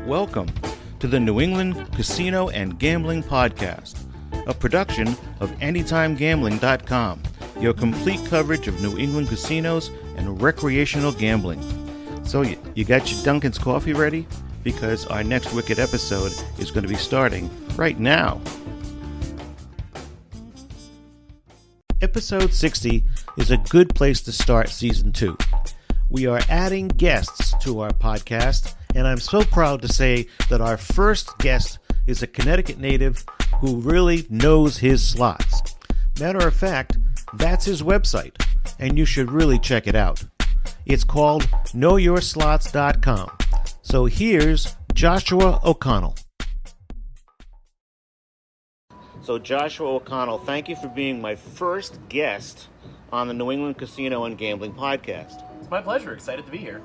Welcome to the New England Casino and Gambling Podcast, a production of AnytimeGambling.com, your complete coverage of New England casinos and recreational gambling. So you got your Dunkin's coffee ready? Because our next Wicked episode is going to be starting right now. Episode 60 is a good place to start Season 2. We are adding guests to our podcast, and I'm so proud to say that our first guest is a Connecticut native who really knows his slots. Matter of fact, that's his website, and you should really check it out. It's called KnowYourSlots.com. So here's Joshua O'Connell. So Joshua O'Connell, thank you for being my first guest on the New England Casino and Gambling Podcast. It's my pleasure. Excited to be here.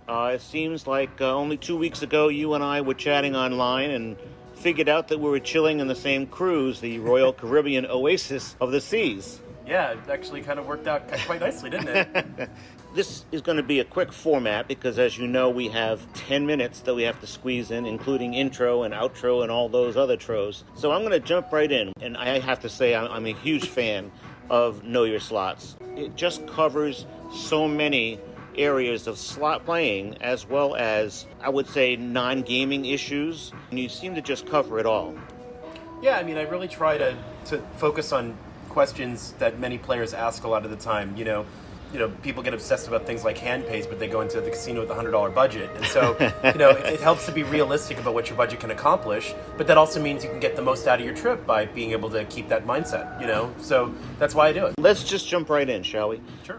It seems like only 2 weeks ago you and I were chatting online and figured out that we were chilling in the same cruise, the Royal Caribbean Oasis of the Seas. Yeah, it actually kind of worked out quite nicely, didn't it? This is going to be a quick format because, as you know, we have 10 minutes that we have to squeeze in, including intro and outro and all those other tros. So I'm going to jump right in, and I have to say I'm a huge fan of Know Your Slots. It just covers so many areas of slot playing as well as, I would say, non-gaming issues, and you seem to just cover it all. Yeah, I mean, I really try to focus on questions that many players ask a lot of the time. You know, people get obsessed about things like hand pays, but they go into the casino with a $100 budget. And so, it helps to be realistic about what your budget can accomplish, but that also means you can get the most out of your trip by being able to keep that mindset, So that's why I do it. Let's just jump right in, shall we? Sure.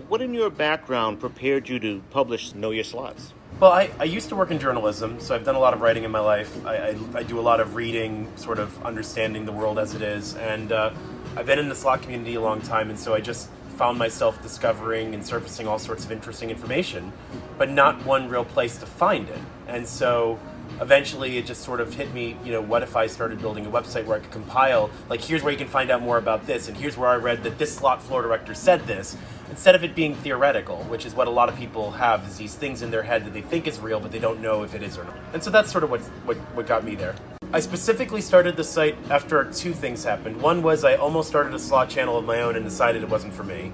What in your background prepared you to publish Know Your Slots? Well, I used to work in journalism, so I've done a lot of writing in my life. I do a lot of reading, sort of understanding the world as it is, and I've been in the slot community a long time, and so I just found myself discovering and surfacing all sorts of interesting information, but not one real place to find it. And so eventually it just sort of hit me, what if I started building a website where I could compile, like, here's where you can find out more about this, and here's where I read that this slot floor director said this, instead of it being theoretical, which is what a lot of people have, is these things in their head that they think is real, but they don't know if it is or not. And so that's sort of what got me there. I specifically started the site after two things happened. One was I almost started a slot channel of my own and decided it wasn't for me.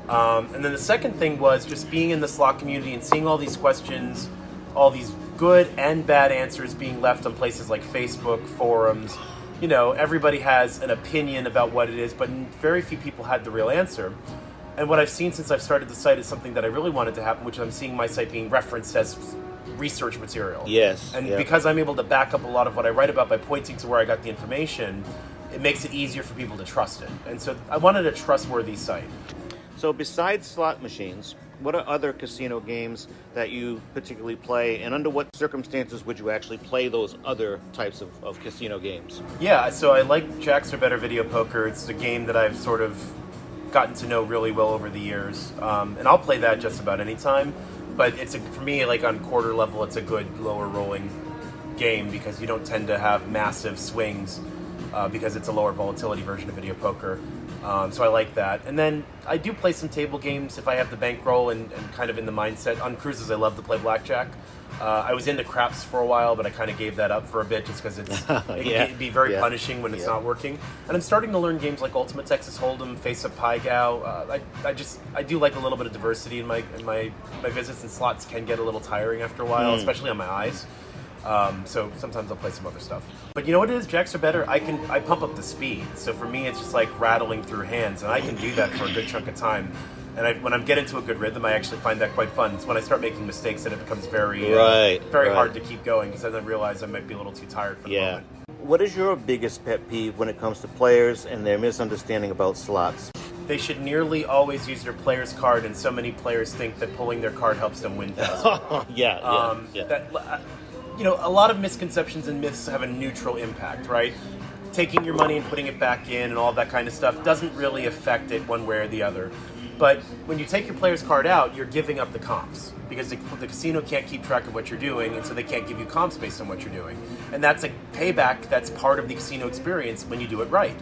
And then the second thing was just being in the slot community and seeing all these questions, all these good and bad answers being left on places like Facebook, forums. Everybody has an opinion about what it is, but very few people had the real answer. And what I've seen since I've started the site is something that I really wanted to happen, which I'm seeing my site being referenced as research material. Yes. And because I'm able to back up a lot of what I write about by pointing to where I got the information, it makes it easier for people to trust it. And so I wanted a trustworthy site. So besides slot machines, what are other casino games that you particularly play, and under what circumstances would you actually play those other types of casino games? Yeah, so I like Jacks or Better Video Poker. It's a game that I've sort of gotten to know really well over the years. And I'll play that just about any time. But for me, like on quarter level, it's a good lower rolling game because you don't tend to have massive swings because it's a lower volatility version of video poker. So I like that. And then I do play some table games if I have the bankroll and kind of in the mindset. On cruises, I love to play blackjack. I was into craps for a while, but I kind of gave that up for a bit just because it can be very punishing when it's not working. And I'm starting to learn games like Ultimate Texas Hold'em, Face Up Pai Gow. I do like a little bit of diversity in my visits, and slots can get a little tiring after a while, especially on my eyes. So sometimes I'll play some other stuff. But you know what it is? Jacks are better. I pump up the speed. So for me, it's just like rattling through hands, and I can do that for a good chunk of time. And when I get into a good rhythm, I actually find that quite fun. It's when I start making mistakes that it becomes very hard to keep going because then I realize I might be a little too tired for the moment. What is your biggest pet peeve when it comes to players and their misunderstanding about slots? They should nearly always use their player's card, and so many players think that pulling their card helps them win faster. A lot of misconceptions and myths have a neutral impact, right? Taking your money and putting it back in and all that kind of stuff doesn't really affect it one way or the other. But when you take your player's card out, you're giving up the comps because the casino can't keep track of what you're doing, and so they can't give you comps based on what you're doing. And that's a payback that's part of the casino experience when you do it right.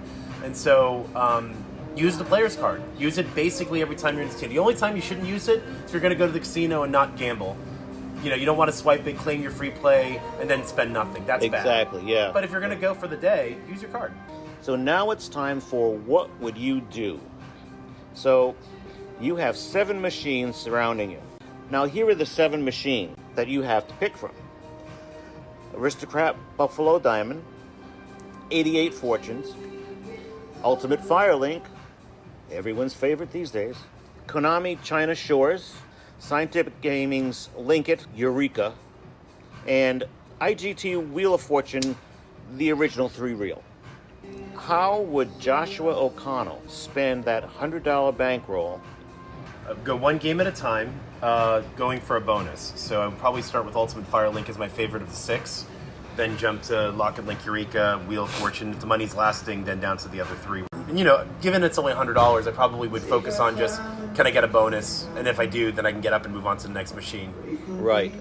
And so use the player's card. Use it basically every time you're in the casino. The only time you shouldn't use it is if you're going to go to the casino and not gamble. You don't want to swipe it, claim your free play, and then spend nothing. That's bad. Exactly, yeah. But if you're going to go for the day, use your card. So now it's time for What Would You Do? So you have 7 machines surrounding you. Now here are the 7 machines that you have to pick from. Aristocrat Buffalo Diamond, 88 Fortunes, Ultimate Firelink, everyone's favorite these days, Konami China Shores, Scientific Gaming's Linkit Eureka, and IGT Wheel of Fortune, the original 3-reel. How would Joshua O'Connell spend that $100 bankroll? Go one game at a time, going for a bonus. So I would probably start with Ultimate Firelink as my favorite of the 6, then jump to Lock and Link Eureka, Wheel of Fortune. If the money's lasting, then down to the other 3. And given it's only $100, I probably would focus on just, can I get a bonus? And if I do, then I can get up and move on to the next machine. Right.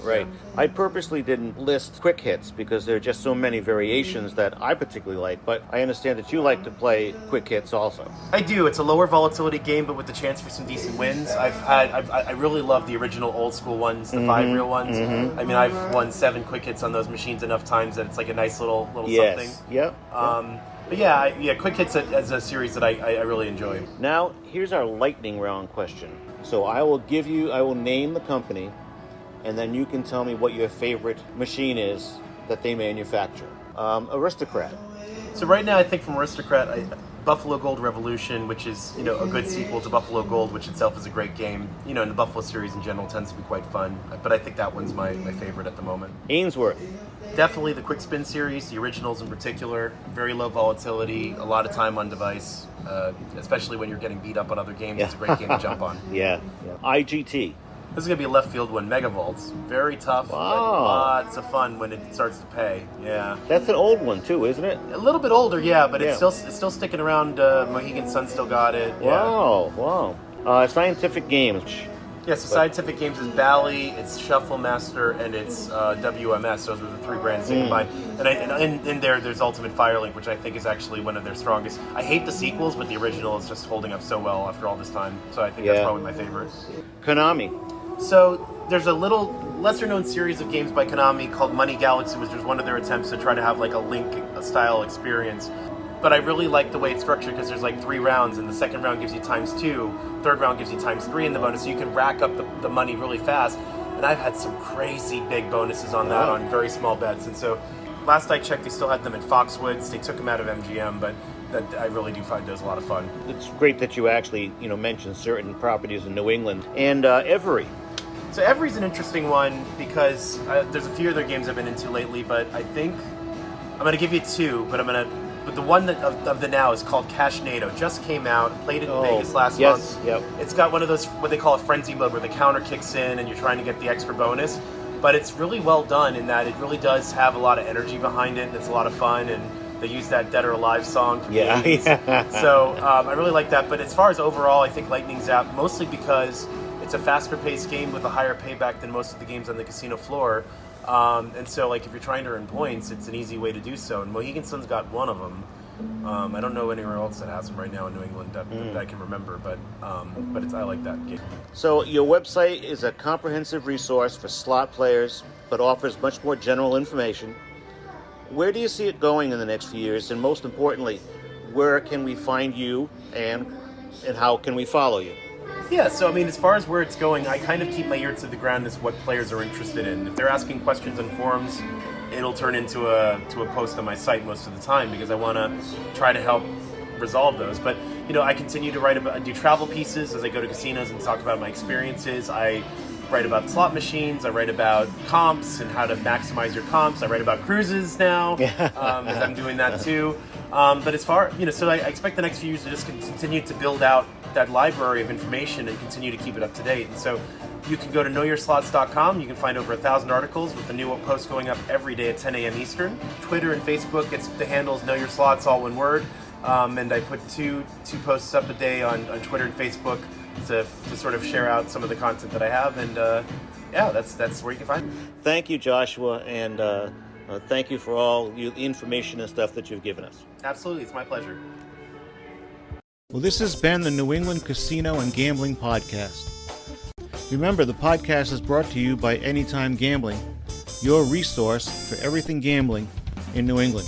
I purposely didn't list quick hits because there are just so many variations that I particularly like, but I understand that you like to play quick hits also. I do. It's a lower volatility game, but with the chance for some decent wins. I really love the original old school ones, the 5-reel ones. Mm-hmm. I mean, I've won 7 quick hits on those machines enough times that it's like a nice little something. Yep. But yeah, Quick Hits as a series that I really enjoy. Now, here's our lightning round question. So I will name the company, and then you can tell me what your favorite machine is that they manufacture. Aristocrat. So right now, I think from Aristocrat, Buffalo Gold Revolution, which is a good sequel to Buffalo Gold, which itself is a great game. And the Buffalo series in general tends to be quite fun. But I think that one's my favorite at the moment. Ainsworth. Definitely the Quick Spin series, the originals in particular. Very low volatility, a lot of time on device, especially when you're getting beat up on other games. Yeah. It's a great game to jump on. Yeah. IGT. This is going to be a left field one, Megavolt. Very tough, but lots of fun when it starts to pay. Yeah. That's an old one too, isn't it? A little bit older, yeah, but it's still sticking around. Mohegan Sun still got it. Wow. Scientific Games. Yes, Scientific Games is Bally, it's Shuffle Master, and it's WMS. Those were the 3 brands they combined. And in there's Ultimate Firelink, which I think is actually one of their strongest. I hate the sequels, but the original is just holding up so well after all this time. So I think that's probably my favorite. Konami. So there's a little lesser-known series of games by Konami called Money Galaxy, which was one of their attempts to try to have like a Link-style experience. But I really like the way it's structured because there's like 3 rounds, and the second round gives you ×2, third round gives you ×3 in the bonus, so you can rack up the money really fast. And I've had some crazy big bonuses on that on very small bets. And so last I checked, they still had them at Foxwoods. They took them out of MGM, but I really do find those a lot of fun. It's great that you actually mentioned certain properties in New England. And Every. So Every's an interesting one because there's a few other games I've been into lately, but I think I'm going to give you 2, but the one of the now is called Cashnado. Just came out, played it in Vegas last month. Yep. It's got one of those, what they call a frenzy mode, where the counter kicks in and you're trying to get the extra bonus. But it's really well done in that it really does have a lot of energy behind it, and it's a lot of fun, and they use that Dead or Alive song from the 80s. So I really like that. But as far as overall, I think Lightning Zap, mostly because it's a faster paced game with a higher payback than most of the games on the casino floor. And so, like, if you're trying to earn points, it's an easy way to do so. And Mohegan Sun's got one of them. I don't know anywhere else that has them right now in New England that I can remember, but I like that game. So your website is a comprehensive resource for slot players, but offers much more general information. Where do you see it going in the next few years? And most importantly, where can we find you and how can we follow you? Yeah, so I mean, as far as where it's going, I kind of keep my ear to the ground as what players are interested in. If they're asking questions on forums, it'll turn into a post on my site most of the time because I want to try to help resolve those. But I continue to do travel pieces as I go to casinos and talk about my experiences. I write about slot machines. I write about comps and how to maximize your comps. I write about cruises now, as I'm doing that too. But as far, so I expect the next few years to just continue to build out that library of information and continue to keep it up to date. And so you can go to knowyourslots.com. You can find over 1,000 articles with a new post going up every day at 10 a.m. Eastern. Twitter and Facebook, the handles Know Your Slots, all one word. And I put two posts up a day on Twitter and Facebook to sort of share out some of the content that I have. And that's where you can find me. Thank you, Joshua, and thank you for all the information and stuff that you've given us. Absolutely, it's my pleasure. Well, this has been the New England Casino and Gambling Podcast. Remember, the podcast is brought to you by Anytime Gambling, your resource for everything gambling in New England.